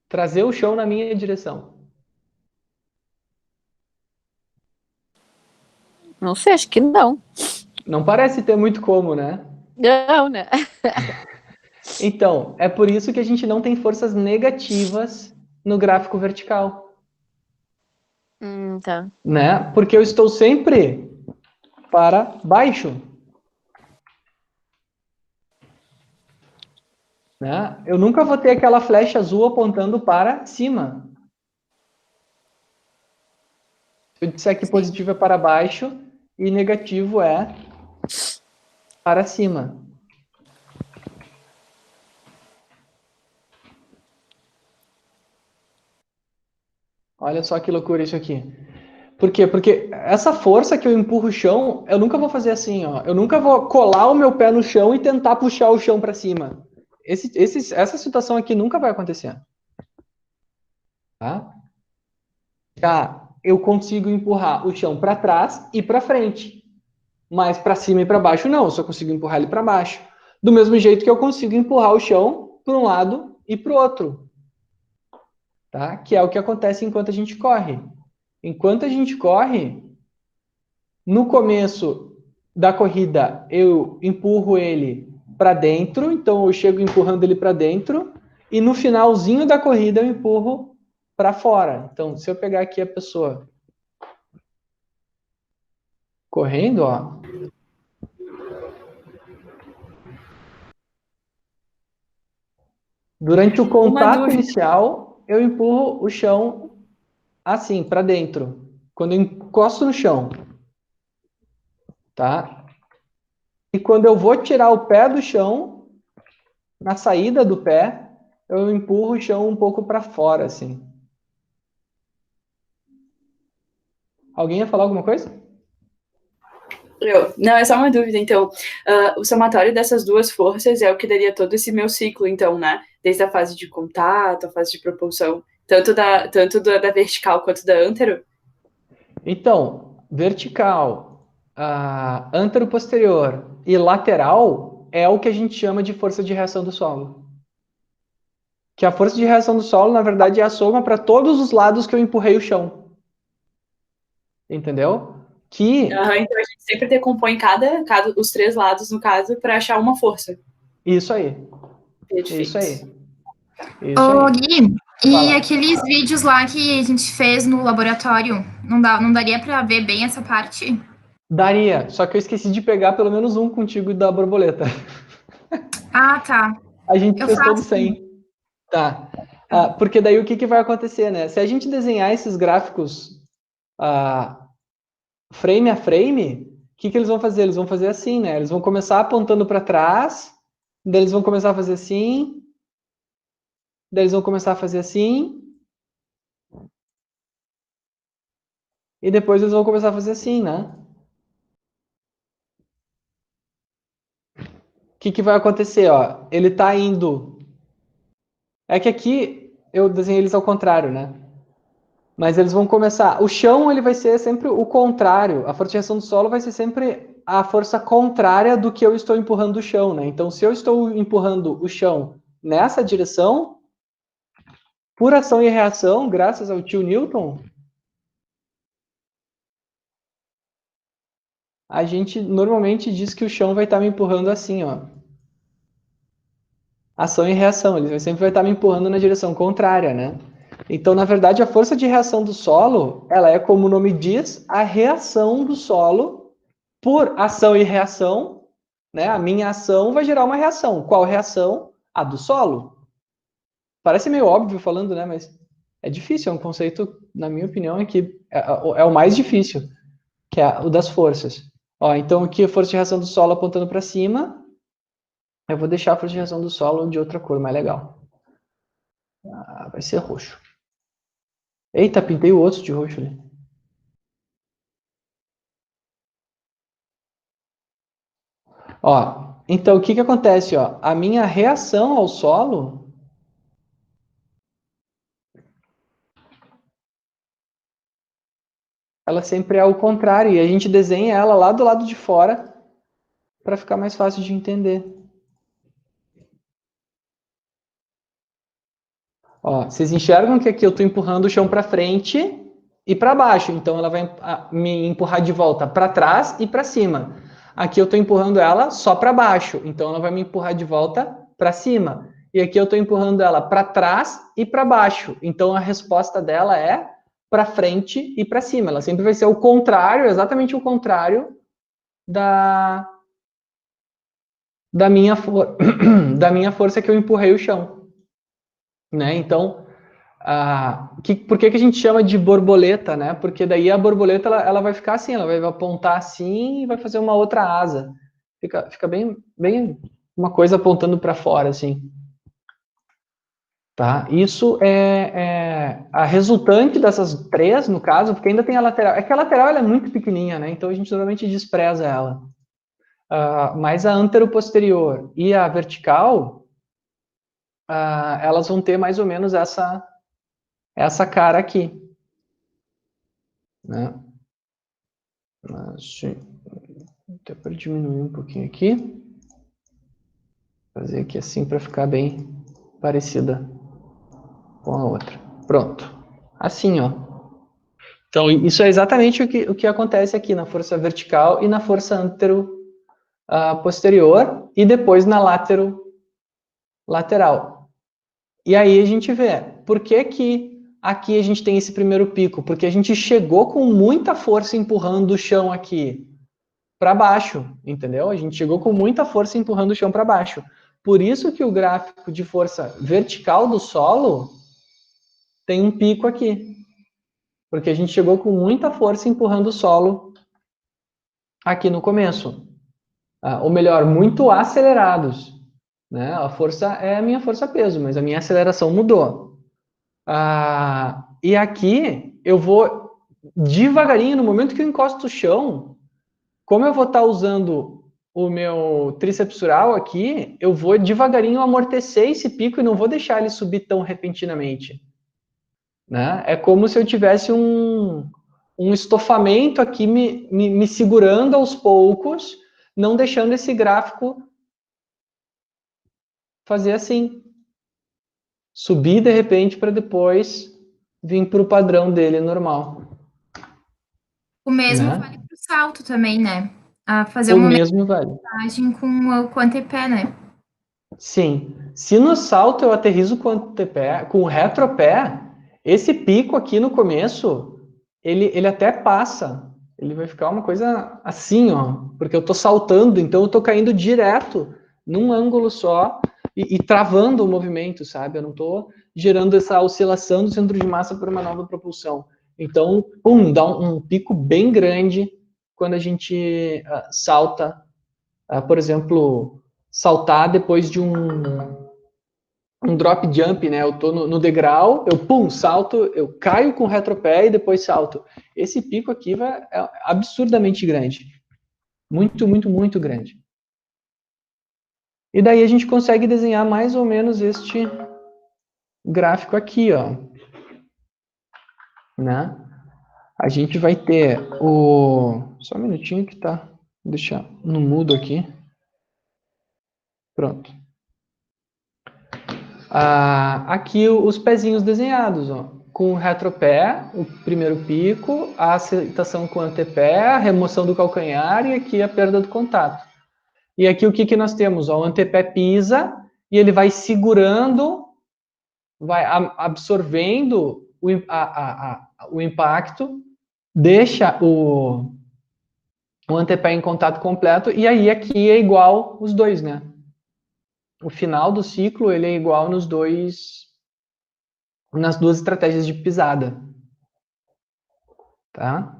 Trazer o chão na minha direção. Não sei, acho que não. Não parece ter muito como, né? Não, né? Então, é por isso que a gente não tem forças negativas no gráfico vertical, Tá. né? Porque eu estou sempre para baixo, né? Eu nunca vou ter aquela flecha azul apontando para cima. Se eu disser que positivo é para baixo e negativo é para cima. Olha só que loucura isso aqui. Por quê? Porque essa força que eu empurro o chão, eu nunca vou fazer assim, ó. Eu nunca vou colar o meu pé no chão e tentar puxar o chão para cima. Essa situação aqui nunca vai acontecer. Tá? Já eu consigo empurrar o chão para trás e para frente. Mas para cima e para baixo não, eu só consigo empurrar ele para baixo. Do mesmo jeito que eu consigo empurrar o chão para um lado e para o outro. Tá? Que é o que acontece enquanto a gente corre. Enquanto a gente corre, no começo da corrida eu empurro ele para dentro, então eu chego empurrando ele para dentro, e no finalzinho da corrida eu empurro para fora. Então, se eu pegar aqui a pessoa correndo, ó, durante o Uma contato dúvida. inicial, eu empurro o chão assim, para dentro, quando eu encosto no chão, tá? E quando eu vou tirar o pé do chão, na saída do pé, eu empurro o chão um pouco para fora, assim. Alguém ia falar alguma coisa? Não, é só uma dúvida, então. O somatório dessas duas forças é o que daria todo esse meu ciclo, então, né? Desde a fase de contato, a fase de propulsão, tanto da vertical quanto da antero? Então, vertical, antero-posterior e lateral é o que a gente chama de força de reação do solo. Que a força de reação do solo, na verdade, é a soma para todos os lados que eu empurrei o chão. Entendeu? Então a gente sempre decompõe os três lados, no caso, para achar uma força. Isso aí. Perfeito. Isso aí. Isso Ô, aí. Gui, e Fala. aqueles vídeos lá que a gente fez no laboratório, não daria para ver bem essa parte? Daria, só que eu esqueci de pegar pelo menos um contigo da borboleta. Ah, tá. A gente Eu fez todos faço. 100. Tá. Porque daí o que vai acontecer, né? Se a gente desenhar esses gráficos frame a frame, o que eles vão fazer? Eles vão fazer assim, né? Eles vão começar apontando para trás, daí eles vão começar a fazer assim, daí eles vão começar a fazer assim, e depois eles vão começar a fazer assim, né? O que vai acontecer, ó? Ele tá indo. É que aqui eu desenhei eles ao contrário, né? Mas eles vão começar... O chão, ele vai ser sempre o contrário. A força de reação do solo vai ser sempre a força contrária do que eu estou empurrando o chão, né? Então, se eu estou empurrando o chão nessa direção, por ação e reação, graças ao tio Newton, a gente normalmente diz que o chão vai estar me empurrando assim, ó. Ação e reação, ele sempre vai estar me empurrando na direção contrária, né? Então, na verdade, a força de reação do solo, ela é, como o nome diz, a reação do solo por ação e reação, né? A minha ação vai gerar uma reação. Qual reação? A do solo. Parece meio óbvio falando, né? Mas é difícil, é um conceito, na minha opinião, que é o mais difícil, que é o das forças. Ó, então, aqui a força de reação do solo apontando para cima. Eu vou deixar a força de reação do solo de outra cor, mais legal. Ah, vai ser roxo. Eita, pintei o outro de roxo ali. Ó, então o que acontece? Ó? A minha reação ao solo ela sempre é ao contrário, e a gente desenha ela lá do lado de fora para ficar mais fácil de entender. Ó, vocês enxergam que aqui eu estou empurrando o chão para frente e para baixo, então ela vai me empurrar de volta para trás e para cima. Aqui eu estou empurrando ela só para baixo, então ela vai me empurrar de volta para cima. E aqui eu estou empurrando ela para trás e para baixo, então a resposta dela é para frente e para cima. Ela sempre vai ser o contrário, exatamente o contrário da minha, da minha força que eu empurrei o chão. Né? Então, por que a gente chama de borboleta, né? Porque daí a borboleta ela vai ficar assim, ela vai apontar assim e vai fazer uma outra asa. Fica bem uma coisa apontando para fora, assim. Tá? Isso é a resultante dessas três, no caso, porque ainda tem a lateral. É que a lateral ela é muito pequenininha, né? Então a gente normalmente despreza ela. Mas a anteroposterior e a vertical, elas vão ter mais ou menos essa cara aqui, né? Até para diminuir um pouquinho aqui, fazer aqui assim para ficar bem parecida com a outra. Pronto, assim, ó. Então isso é exatamente o que acontece aqui na força vertical e na força anteroposterior e depois na lateral. E aí a gente vê por que aqui a gente tem esse primeiro pico, porque a gente chegou com muita força empurrando o chão aqui para baixo, entendeu? A gente chegou com muita força empurrando o chão para baixo. Por isso que o gráfico de força vertical do solo tem um pico aqui. Porque a gente chegou com muita força empurrando o solo aqui no começo. Ou melhor, muito acelerados. Né? A força é a minha força-peso, mas a minha aceleração mudou. E aqui eu vou devagarinho, no momento que eu encosto o chão, como eu vou estar usando o meu tríceps sural aqui, eu vou devagarinho amortecer esse pico e não vou deixar ele subir tão repentinamente. Né? É como se eu tivesse um estofamento aqui me segurando aos poucos, não deixando esse gráfico fazer assim. Subir de repente para depois vir para o padrão dele normal. O mesmo Né? vale para o salto também, né? Fazer O uma mesmo vale. montagem com o antepé, né? Sim. Se no salto eu aterrizo com o antepé, com o retropé, esse pico aqui no começo, ele até passa. Ele vai ficar uma coisa assim, ó. Porque eu tô saltando, então eu tô caindo direto num ângulo só e travando o movimento, sabe? Eu não tô gerando essa oscilação do centro de massa por uma nova propulsão. Então, pum, dá um pico bem grande quando a gente salta, por exemplo, saltar depois de um drop jump, né? Eu tô no degrau, eu pum, salto, eu caio com o retropé e depois salto. Esse pico aqui é absurdamente grande. Muito, muito, muito grande. E daí a gente consegue desenhar mais ou menos gráfico aqui, ó, né? A gente vai ter o... Só um minutinho que tá... Deixa no mudo aqui. Pronto. Aqui os pezinhos desenhados, ó, com o retropé, o primeiro pico, a aceitação com o antepé, a remoção do calcanhar e aqui a perda do contato. E aqui o que nós temos? Ó, o antepé pisa e ele vai segurando, vai absorvendo o impacto, deixa o antepé em contato completo e aí aqui é igual os dois, né? O final do ciclo ele é igual nas duas estratégias de pisada, tá?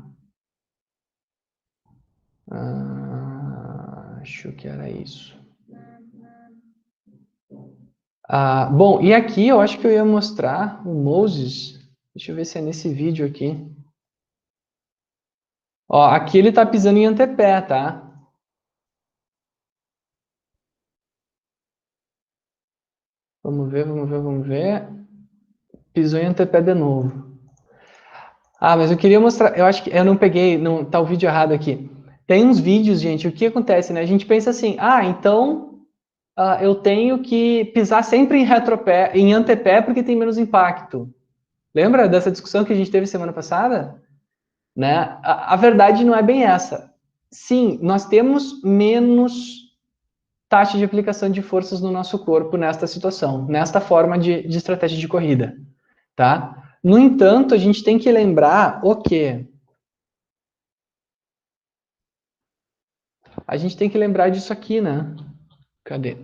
Acho que era isso. Bom, e aqui eu acho que eu ia mostrar o Moses. Deixa eu ver se é nesse vídeo aqui. Ó, aqui ele tá pisando em antepé, tá? Vamos ver, vamos ver, vamos ver. Pisou em antepé de novo. Mas eu queria mostrar, eu acho que eu não peguei, não, tá o vídeo errado aqui. Tem uns vídeos, gente, o que acontece, né? A gente pensa assim, então eu tenho que pisar sempre em retropé, em antepé, porque tem menos impacto. Lembra dessa discussão que a gente teve semana passada? Né? A verdade não é bem essa. Sim, nós temos menos taxa de aplicação de forças no nosso corpo nesta situação, nesta forma de estratégia de corrida, tá? No entanto, a gente tem que lembrar o quê? A gente tem que lembrar disso aqui, né? Cadê?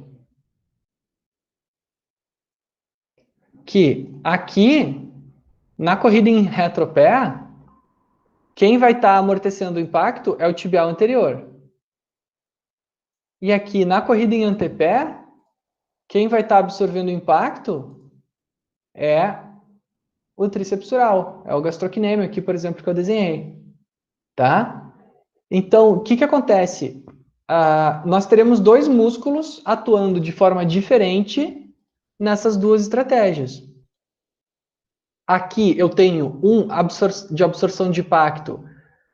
Que aqui, na corrida em retropé, quem vai estar amortecendo o impacto é o tibial anterior. E aqui, na corrida em antepé, quem vai estar absorvendo o impacto é o tríceps sural, é o gastrocnêmio aqui, por exemplo, que eu desenhei. Tá? Então, o que acontece? Nós teremos dois músculos atuando de forma diferente nessas duas estratégias. Aqui eu tenho um de absorção de impacto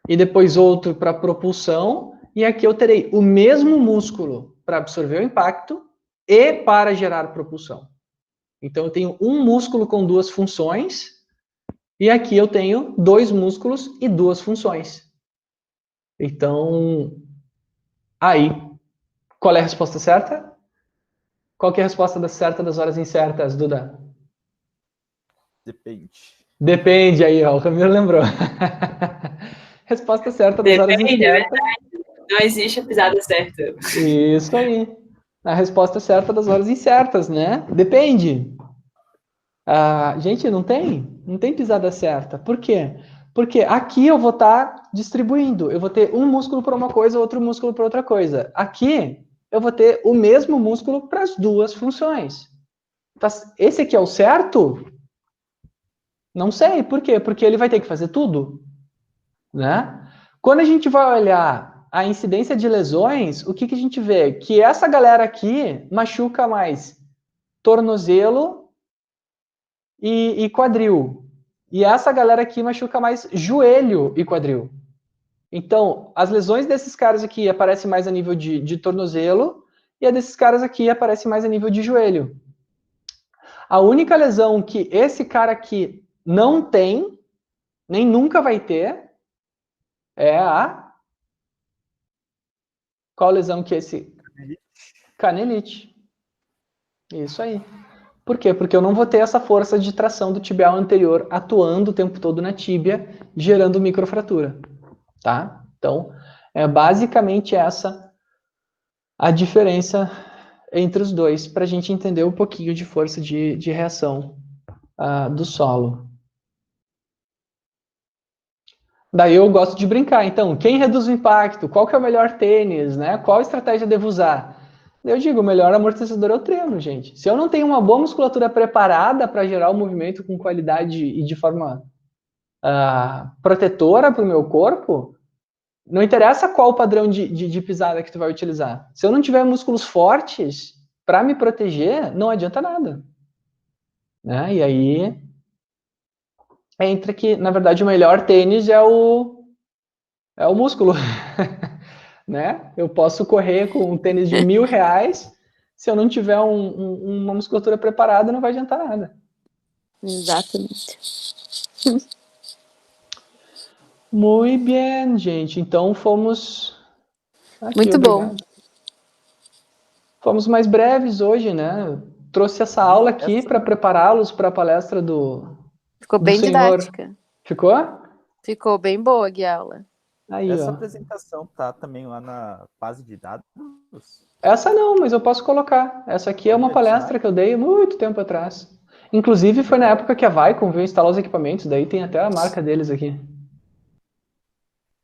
e depois outro para propulsão, e aqui eu terei o mesmo músculo para absorver o impacto e para gerar propulsão. Então eu tenho um músculo com duas funções, e aqui eu tenho dois músculos e duas funções. Então, aí, qual é a resposta certa? Qual que é a resposta certa das horas incertas, Duda? Depende. Depende, aí, ó, o Camilo lembrou. Resposta certa das horas Depende, incertas. não existe a pisada certa. Isso aí. A resposta certa das horas incertas, né? Depende. Gente, não tem pisada certa. Por quê? Porque aqui eu vou estar distribuindo. Eu vou ter um músculo para uma coisa, outro músculo para outra coisa. Aqui eu vou ter o mesmo músculo para as duas funções. Esse aqui é o certo? Não sei. Por quê? Porque ele vai ter que fazer tudo, né? Quando a gente vai olhar a incidência de lesões, o que a gente vê? Que essa galera aqui machuca mais tornozelo e quadril. E essa galera aqui machuca mais joelho e quadril. Então, as lesões desses caras aqui aparecem mais a nível de tornozelo e a desses caras aqui aparece mais a nível de joelho. A única lesão que esse cara aqui não tem, nem nunca vai ter, é a... Qual lesão que esse... Canelite. Isso aí. Por quê? Porque eu não vou ter essa força de tração do tibial anterior atuando o tempo todo na tíbia, gerando microfratura. Tá? Então, é basicamente essa a diferença entre os dois, para a gente entender um pouquinho de força de reação do solo. Daí eu gosto de brincar. Então, quem reduz o impacto? Qual que é o melhor tênis? Né? Qual estratégia devo usar? Eu digo, o melhor amortecedor é o treino, gente. Se eu não tenho uma boa musculatura preparada para gerar o movimento com qualidade e de forma protetora para o meu corpo, não interessa qual padrão de pisada que tu vai utilizar. Se eu não tiver músculos fortes para me proteger, não adianta nada. né? E aí entra que, na verdade, o melhor tênis é o músculo, né? Eu posso correr com um tênis de R$ 1.000, se eu não tiver uma musculatura preparada, não vai adiantar nada. Exatamente. Muito bem, gente. Então fomos aqui, Muito bom. Fomos mais breves hoje, né? Eu trouxe essa aula aqui para prepará-los para a palestra do Ficou bem senhor. didática. Ficou? Ficou bem boa a guia-aula. Aí, Essa ó. apresentação tá também lá na base de dados? Essa não, mas eu posso colocar. Essa aqui é uma Pode palestra adicionar? que eu dei muito tempo atrás. Inclusive foi na época que a Vicom veio instalar os equipamentos, daí tem até a marca deles aqui.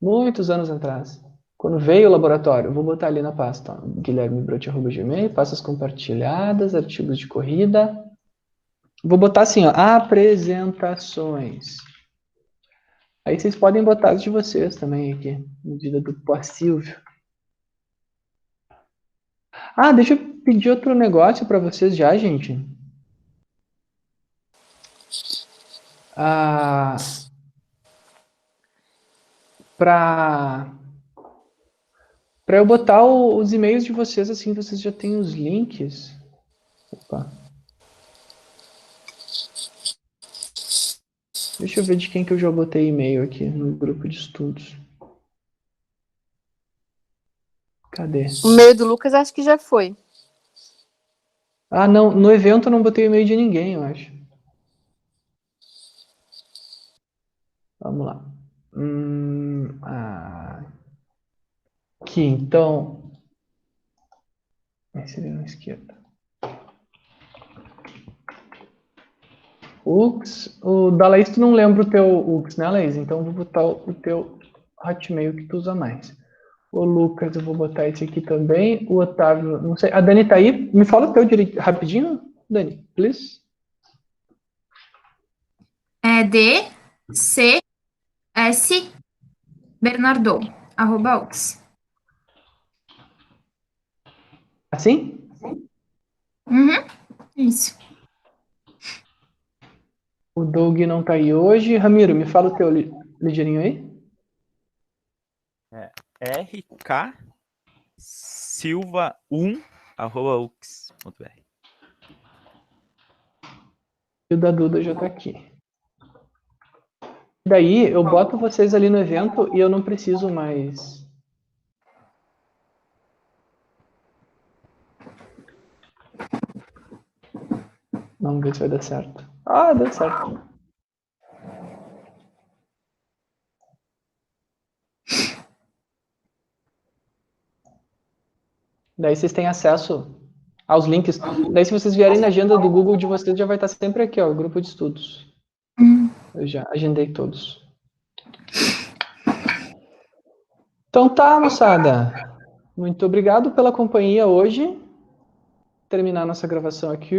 Muitos anos atrás. Quando veio o laboratório, eu vou botar ali na pasta, ó, guilhermebrot@gmail, pastas compartilhadas, artigos de corrida. Vou botar assim, ó, apresentações. Aí vocês podem botar as de vocês também aqui, medida do possível. Ah, deixa eu pedir outro negócio para vocês já, gente. Para eu botar os e-mails de vocês, assim, vocês já têm os links. Opa. Deixa eu ver de quem que eu já botei e-mail aqui no grupo de estudos. Cadê? O e-mail do Lucas acho que já foi. Ah, não, no evento eu não botei e-mail de ninguém, eu acho. Vamos lá. Aqui, então. Esse ali na esquerda. Ux, o da Laís, tu não lembra o teu Ux, né, Laís? Então eu vou botar o teu Hotmail que tu usa mais. O Lucas, eu vou botar esse aqui também. O Otávio, não sei. A Dani tá aí? Me fala o teu direito, rapidinho, Dani, please. É DCS Bernardo, @ux. Assim? Uhum, isso. O Doug não tá aí hoje. Ramiro, me fala o teu ligeirinho aí. rksilva1@ux.br. E o da Duda já tá aqui. Daí eu boto vocês ali no evento e eu não preciso mais. Vamos ver se vai dar certo. Ah, deu certo. Daí vocês têm acesso aos links. Daí se vocês vierem na agenda do Google de vocês, já vai estar sempre aqui, ó, o grupo de estudos. Eu já agendei todos. Então tá, moçada. Muito obrigado pela companhia hoje. Terminar nossa gravação aqui.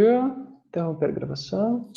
Interromper a gravação.